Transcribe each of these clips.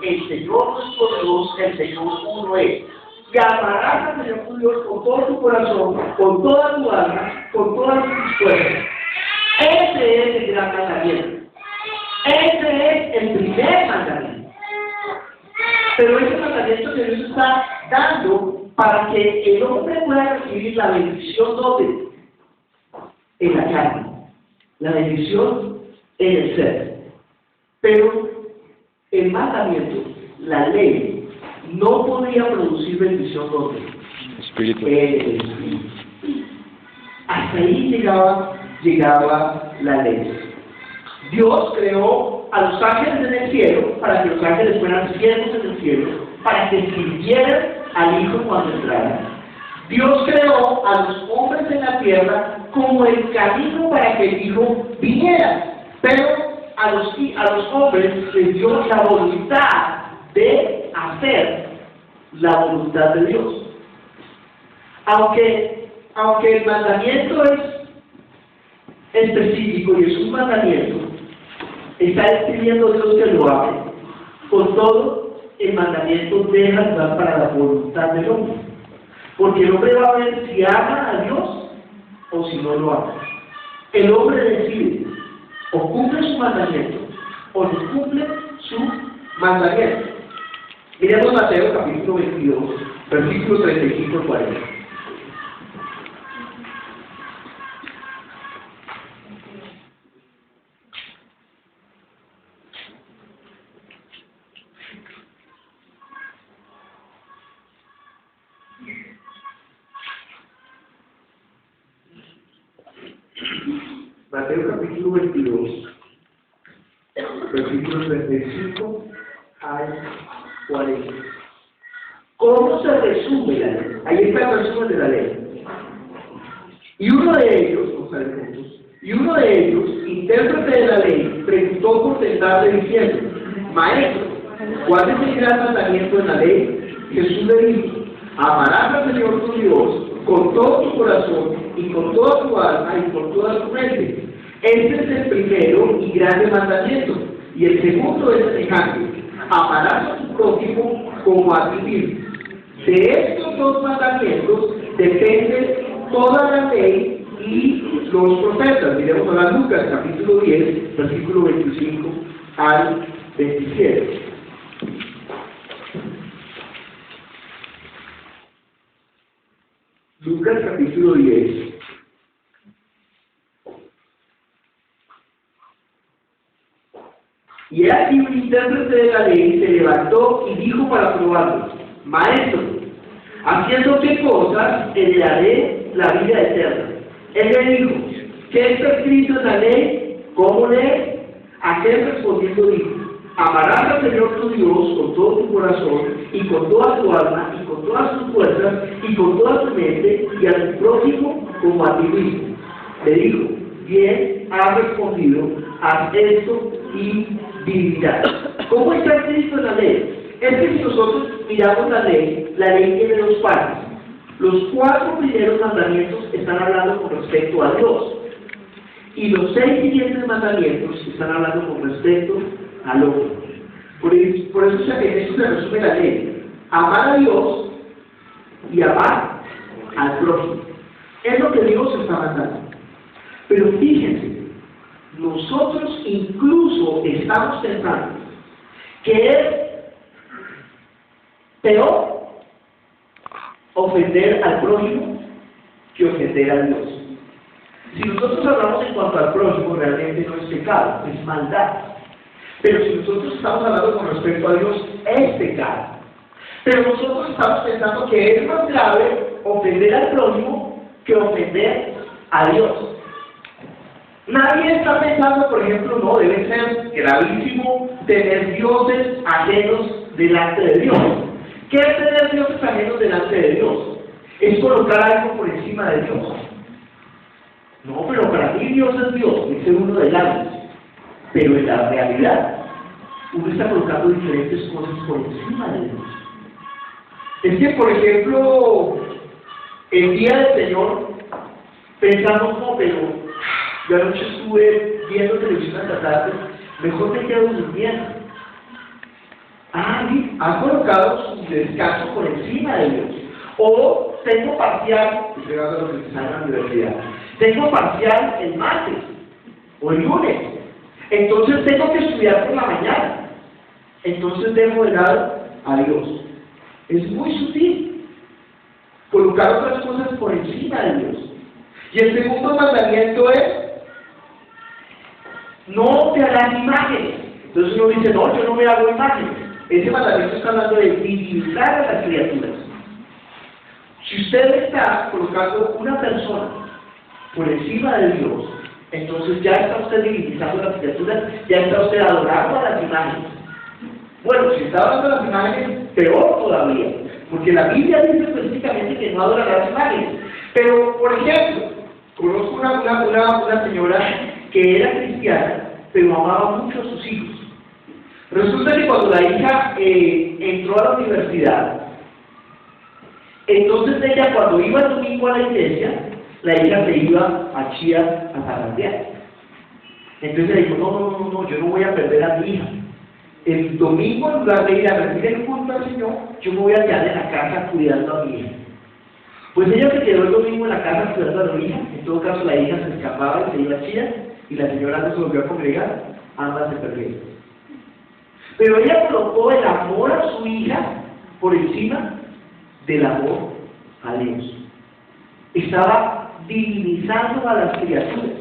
el Señor nuestro Dios, el Señor uno es. Y amarás al Señor tu Dios con todo tu corazón, con toda tu alma, con todas tus fuerzas. Ese es el gran mandamiento. Ese es el primer mandamiento. Pero ese mandamiento que Dios está dando para que el hombre pueda recibir la bendición doble en la carne, la bendición en el ser. Pero el mandamiento, la ley, no podía producir bendición doble. Espíritu. Hasta ahí llegaba la ley. Dios creó a los ángeles en el cielo para que los ángeles fueran siervos en el cielo, para que sirvieran al Hijo cuando entrara. Dios creó a los hombres en la tierra como el camino para que el Hijo viniera, pero a los hombres les dio la voluntad de hacer la voluntad de Dios. Aunque el mandamiento es específico y es un mandamiento, está escribiendo Dios que lo hace. Con todo, el mandamiento deja lugar para la voluntad del hombre. Porque el hombre va a ver si ama a Dios o si no lo ama. El hombre decide, o cumple su mandamiento, o no cumple su mandamiento. Miremos Mateo capítulo 22, versículos 35 al 40. Mateo capítulo 22, versículos 35 al 40. ¿Cómo se resume la ley? Ahí está el resumen de la ley. Y uno de ellos, intérprete de la ley, preguntó por tentarle diciendo: Maestro, ¿cuál es el gran mandamiento de la ley? Jesús le dijo: amarás al Señor tu Dios con todo tu corazón y con toda tu alma y con toda tu mente. Este es el primero y grande mandamiento. Y el segundo es semejante: amarás a tu prójimo como a ti mismo. De estos dos mandamientos depende toda la ley y los profetas. Miremos a Lucas capítulo 10, versículo 25 al 27. Lucas capítulo 10. Y aquí un intérprete de la ley se levantó y dijo para probarlo: Maestro, ¿haciendo qué cosas heredaré la vida eterna? Él le dijo: ¿qué está escrito en la ley? ¿Cómo lees? Aquel respondiendo dijo: amarás al Señor tu Dios con todo tu corazón y con toda tu alma y con todas tus fuerzas y con toda tu mente, y a tu prójimo como a ti mismo. Le dijo: bien has respondido, haz esto y vivirás. ¿Cómo está escrito en la ley? Es que si nosotros miramos la ley tiene dos partes. Los 4 primeros mandamientos están hablando con respecto a Dios, y los 6 siguientes mandamientos están hablando con respecto al hombre. Por eso en eso se resume la ley: amar a Dios y amar al prójimo. Es lo que Dios está mandando. Pero fíjense, nosotros incluso estamos pensando que es peor ofender al prójimo que ofender a Dios. Si nosotros hablamos en cuanto al prójimo, realmente no es pecado, es maldad. Pero si nosotros estamos hablando con respecto a Dios, es pecado. Pero nosotros estamos pensando que es más grave ofender al prójimo que ofender a Dios. Nadie está pensando, por ejemplo, no, debe ser gravísimo tener dioses ajenos delante de Dios. ¿Qué es tener dioses ajenos delante de Dios? Es colocar algo por encima de Dios. No, pero para mí Dios es Dios, dice uno de labios. Pero en la realidad, uno está colocando diferentes cosas por encima de Dios. Es que, por ejemplo, el día del Señor, pensamos, no, pero yo anoche estuve viendo televisión hasta tarde, mejor me quedo durmiendo. Ah, han colocado su descanso por encima de Dios. O tengo parcial, estoy hablando de lo que se sabe en la universidad, tengo parcial el martes o el lunes, entonces tengo que estudiar por la mañana, entonces dejo de lado a Dios. Es muy sutil colocar otras cosas por encima de Dios. Y el segundo mandamiento es: no te harás imágenes. Entonces uno dice: no, yo no me hago imágenes. Ese mandamiento está hablando de divinizar a las criaturas. Si usted está colocando una persona por encima de Dios, entonces ya está usted divinizando a las criaturas, ya está usted adorando a las imágenes. Bueno, si está adorando a las imágenes, peor todavía, porque la Biblia dice específicamente que no adora las imágenes. Pero, por ejemplo, conozco una señora que era cristiana, pero amaba mucho a sus hijos. Resulta que cuando la hija entró a la universidad, entonces ella, cuando iba el domingo a la iglesia, la hija se iba a Chía a zarandear. Entonces ella dijo: no, yo no voy a perder a mi hija. El domingo, en lugar de ir a rendir el culto al Señor, yo me voy a quedar en la casa cuidando a mi hija. Pues ella se quedó el domingo en la casa cuidando a la hija. En todo caso, la hija se escapaba y se iba a Chía, y la señora no se volvió a congregar, ambas se perdieron. Pero ella colocó el amor a su hija por encima del amor a Dios. Estaba divinizando a las criaturas.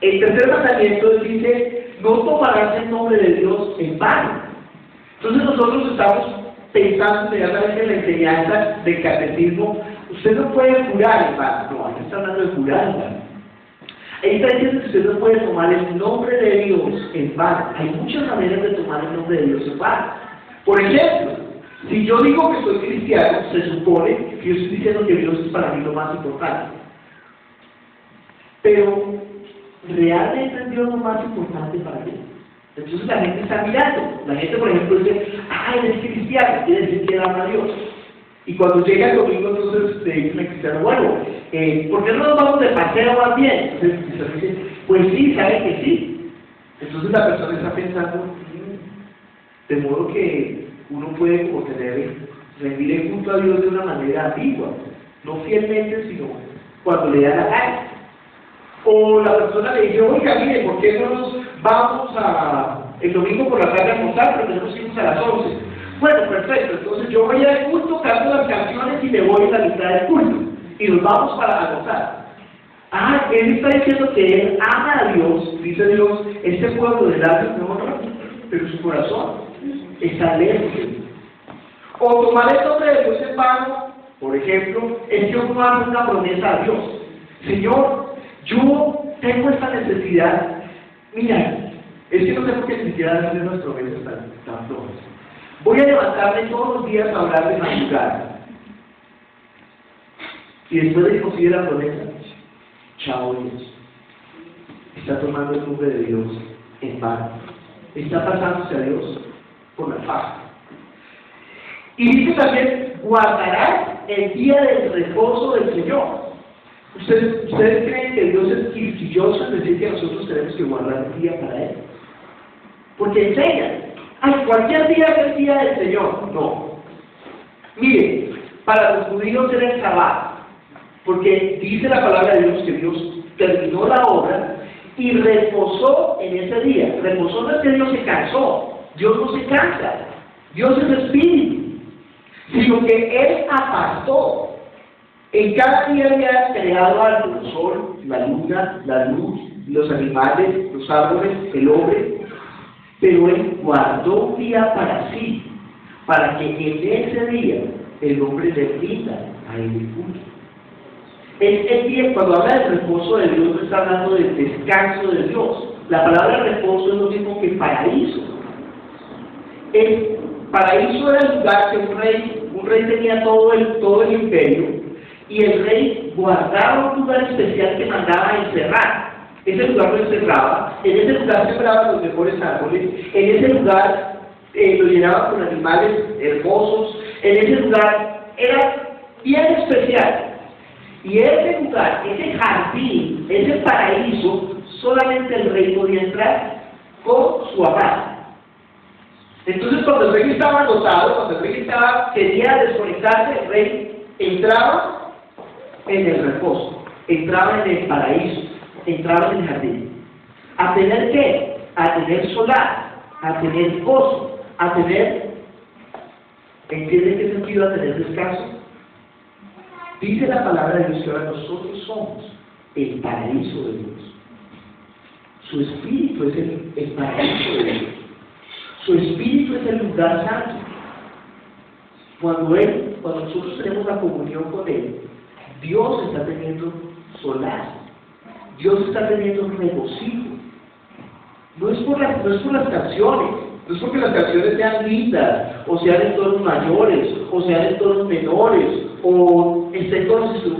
El tercer mandamiento dice: no tomarás el nombre de Dios en vano. Entonces nosotros estamos pensando inmediatamente en la enseñanza del catecismo: usted no puede jurar en vano. No, aquí está hablando de jurar en vano. Ahí está diciendo que usted no puede tomar el nombre de Dios en vano. Hay muchas maneras de tomar el nombre de Dios en vano. Por ejemplo, si yo digo que soy cristiano, se supone que yo estoy diciendo que Dios es para mí lo más importante. Pero, ¿realmente es Dios lo más importante para mí? Entonces la gente está mirando. La gente, por ejemplo, dice: él es cristiano, quiere decir que ama a Dios. Y cuando llega el domingo, entonces le dice el cristiano: bueno, ¿por qué no nos vamos de paseo más bien? Entonces el cristiano dice: pues sí, sabe que sí. Entonces la persona está pensando: de modo que uno puede como rendir el culto a Dios de una manera ambigua, no fielmente, sino cuando le da la gana. O la persona le dice: oiga, mire, ¿por qué no nos vamos el domingo por la tarde a almorzar, pero tenemos que irnos a las 11? Bueno, perfecto, entonces yo voy al culto, canto las canciones y me voy a la mitad del culto. Y nos vamos para almorzar. Él está diciendo que él ama a Dios, dice Dios: este pueblo de labios me honra, pero su corazón está lejos de mí. O tomar el nombre de Dios en vano, por ejemplo, es que uno hace una promesa a Dios: Señor, yo tengo esta necesidad. Mira, es que no sé por qué quisiera hacer unas promesas tan flojas. Voy a levantarme todos los días a hablar de madrugada. Y después de que consigue la promesa, chao Dios. Está tomando el nombre de Dios en vano. Está pasándose a Dios por la faja. Y dice también: guardarás el día del reposo del Señor. ¿Ustedes creen que Dios es quisquilloso en decir que nosotros tenemos que guardar el día para Él? Porque enseña: cualquier día es el día del Señor. No. Mire, para los judíos era el sábado, porque dice la palabra de Dios que Dios terminó la obra y reposó en ese día. Reposó no es que Dios se cansó. Dios no se cansa. Dios es espíritu. Sino que Él apartó. En cada día había creado algo: el sol, la luna, la luz, los animales, los árboles, el hombre. Pero Él guardó un día para sí, para que en ese día el hombre le rinda a Él el culto. El día, cuando habla del reposo de Dios, no está hablando del descanso de Dios. La palabra reposo es lo mismo que paraíso. El paraíso era el lugar que un rey tenía todo el imperio, y el rey guardaba un lugar especial que mandaba encerrar. Ese lugar lo encerraba, en ese lugar sembraba los mejores árboles, en ese lugar lo llenaba con animales hermosos, en ese lugar era bien especial. Y ese lugar, ese jardín, ese paraíso, solamente el rey podía entrar con su amada. Entonces cuando el rey estaba agotado, cuando el rey quería desconectarse, el rey entraba en el reposo, entraba en el paraíso, entraba en el jardín. ¿A tener qué? A tener solar, a tener gozo, a tener... ¿Entienden qué sentido a tener descanso? Dice la palabra de Dios que ahora nosotros somos el paraíso de Dios. Su espíritu es el paraíso de Dios. Su espíritu es el lugar santo. Cuando nosotros tenemos la comunión con Él, Dios está teniendo solar. Dios está teniendo regocijo. No es por las canciones, no es porque las canciones sean lindas, o sean en tonos mayores, o sean en tonos menores, o estén con los instrumentos.